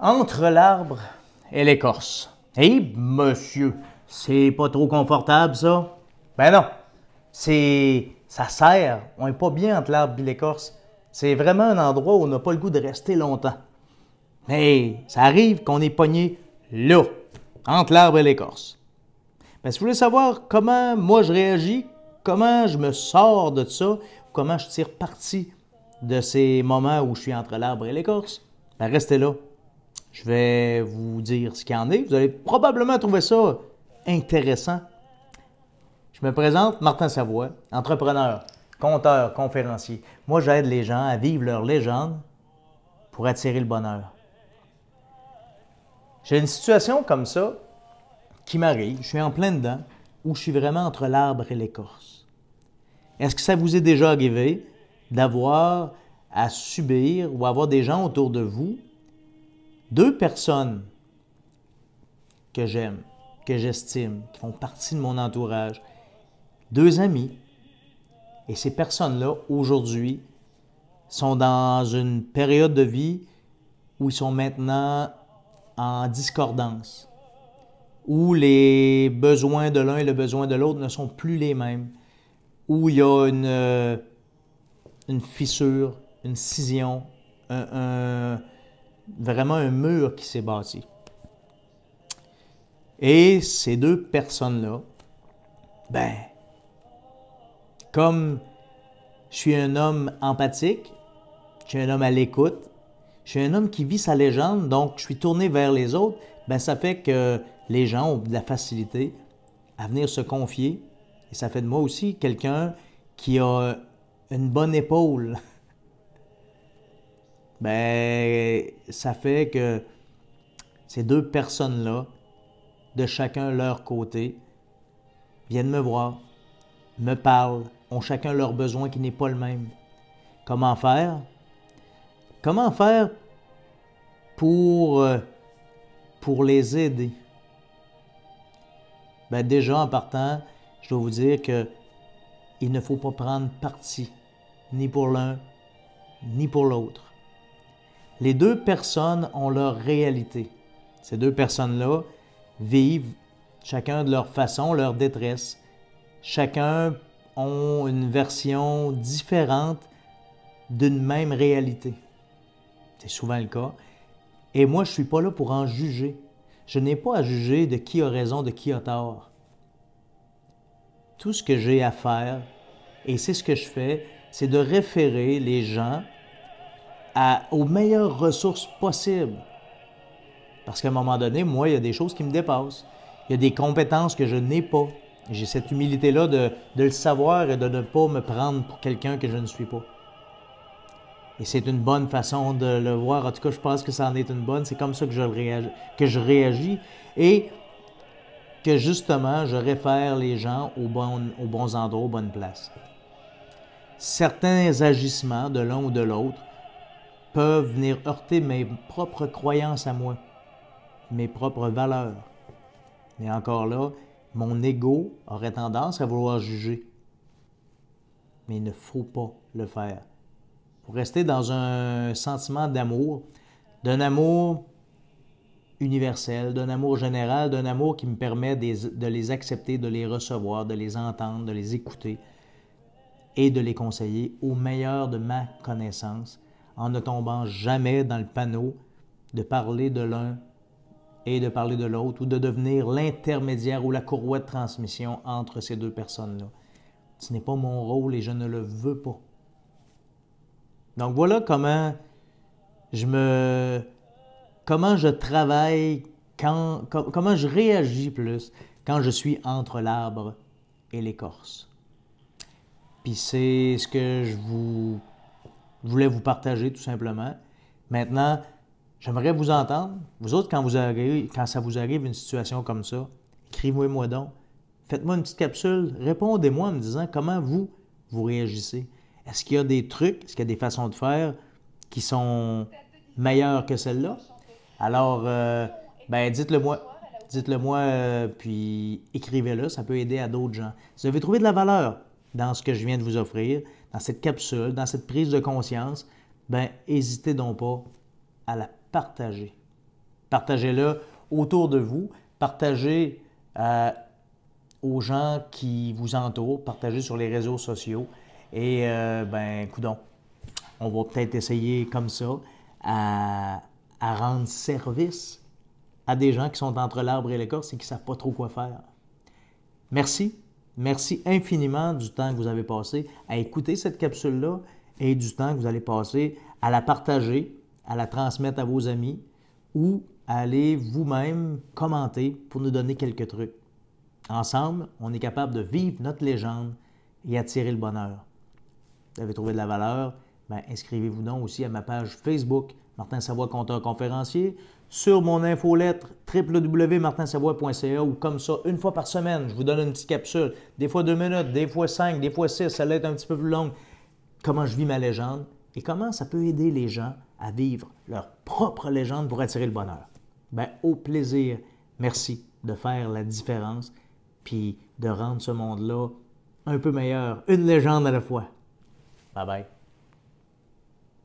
Entre l'arbre et l'écorce. Hé, monsieur, c'est pas trop confortable, ça? Ben non, ça sert. On n'est pas bien entre l'arbre et l'écorce. C'est vraiment un endroit où on n'a pas le goût de rester longtemps. Mais ça arrive qu'on est pogné là, entre l'arbre et l'écorce. Ben, si vous voulez savoir comment moi je réagis, comment je me sors de ça, comment je tire parti de ces moments où je suis entre l'arbre et l'écorce, ben restez là. Je vais vous dire ce qu'il y en est. Vous allez probablement trouver ça intéressant. Je me présente, Martin Savoie, entrepreneur, conteur, conférencier. Moi, j'aide les gens à vivre leur légende pour attirer le bonheur. J'ai une situation comme ça qui m'arrive. Je suis en plein dedans, où je suis vraiment entre l'arbre et l'écorce. Est-ce que ça vous est déjà arrivé d'avoir à subir ou avoir des gens autour de vous, deux personnes que j'aime, que j'estime, qui font partie de mon entourage, deux amis, et ces personnes-là, aujourd'hui, sont dans une période de vie où ils sont maintenant en discordance, où les besoins de l'un et le besoin de l'autre ne sont plus les mêmes, où il y a une fissure, une scission, vraiment un mur qui s'est bâti. Et ces deux personnes-là, ben, comme je suis un homme empathique, je suis un homme à l'écoute, je suis un homme qui vit sa légende, donc je suis tourné vers les autres, ben ça fait que les gens ont de la facilité à venir se confier. Et ça fait de moi aussi quelqu'un qui a une bonne épaule. Ben, ça fait que ces deux personnes-là, de chacun leur côté, viennent me voir, me parlent, ont chacun leur besoin qui n'est pas le même. Comment faire? Comment faire pour les aider? Ben déjà, en partant, je dois vous dire qu'il ne faut pas prendre parti, ni pour l'un, ni pour l'autre. Les deux personnes ont leur réalité. Ces deux personnes-là vivent chacun de leur façon, leur détresse. Chacun ont une version différente d'une même réalité. C'est souvent le cas. Et moi, je ne suis pas là pour en juger. Je n'ai pas à juger de qui a raison, de qui a tort. Tout ce que j'ai à faire, et c'est ce que je fais, c'est de référer les gens aux meilleures ressources possibles. Parce qu'à un moment donné, moi, il y a des choses qui me dépassent. Il y a des compétences que je n'ai pas. J'ai cette humilité-là de le savoir et de ne pas me prendre pour quelqu'un que je ne suis pas. Et c'est une bonne façon de le voir. En tout cas, je pense que ça en est une bonne. C'est comme ça que je réagis. Et que justement, je réfère les gens aux bons endroits, aux bonnes places. Certains agissements de l'un ou de l'autre peuvent venir heurter mes propres croyances à moi, mes propres valeurs. Mais encore là, mon ego aurait tendance à vouloir juger. Mais il ne faut pas le faire. Il faut rester dans un sentiment d'amour, d'un amour universel, d'un amour général, d'un amour qui me permet de les accepter, de les recevoir, de les entendre, de les écouter et de les conseiller au meilleur de ma connaissance, en ne tombant jamais dans le panneau de parler de l'un et de parler de l'autre, ou de devenir l'intermédiaire ou la courroie de transmission entre ces deux personnes-là. Ce n'est pas mon rôle et je ne le veux pas. Donc voilà comment je travaille, comment je réagis plus quand je suis entre l'arbre et l'écorce. Puis c'est ce que je voulais vous partager tout simplement. Maintenant, j'aimerais vous entendre. Vous autres, quand ça vous arrive une situation comme ça, écrivez-moi donc. Faites-moi une petite capsule. Répondez-moi en me disant comment vous réagissez. Est-ce qu'il y a des trucs, est-ce qu'il y a des façons de faire qui sont meilleures que celles-là? Alors, ben dites-le moi. Dites-le moi, puis écrivez-le. Ça peut aider à d'autres gens. Si vous avez trouvé de la valeur dans ce que je viens de vous offrir, dans cette capsule, dans cette prise de conscience, ben n'hésitez donc pas à la partager. Partagez-le autour de vous. Partagez aux gens qui vous entourent. Partagez sur les réseaux sociaux. Et, coudonc, on va peut-être essayer comme ça à rendre service à des gens qui sont entre l'arbre et l'écorce et qui ne savent pas trop quoi faire. Merci. Merci infiniment du temps que vous avez passé à écouter cette capsule-là et du temps que vous allez passer à la partager, à la transmettre à vos amis ou à aller vous-même commenter pour nous donner quelques trucs. Ensemble, on est capable de vivre notre légende et attirer le bonheur. Vous avez trouvé de la valeur? Bien, inscrivez-vous donc aussi à ma page Facebook, Martin Savoie, conteur conférencier, sur mon infolettre www.martinsavoie.ca ou comme ça, une fois par semaine, je vous donne une petite capsule, des fois 2 minutes, des fois 5, des fois 6, ça va être un petit peu plus longue. Comment je vis ma légende et comment ça peut aider les gens à vivre leur propre légende pour attirer le bonheur. Bien, au plaisir. Merci de faire la différence puis de rendre ce monde-là un peu meilleur, une légende à la fois. Bye bye.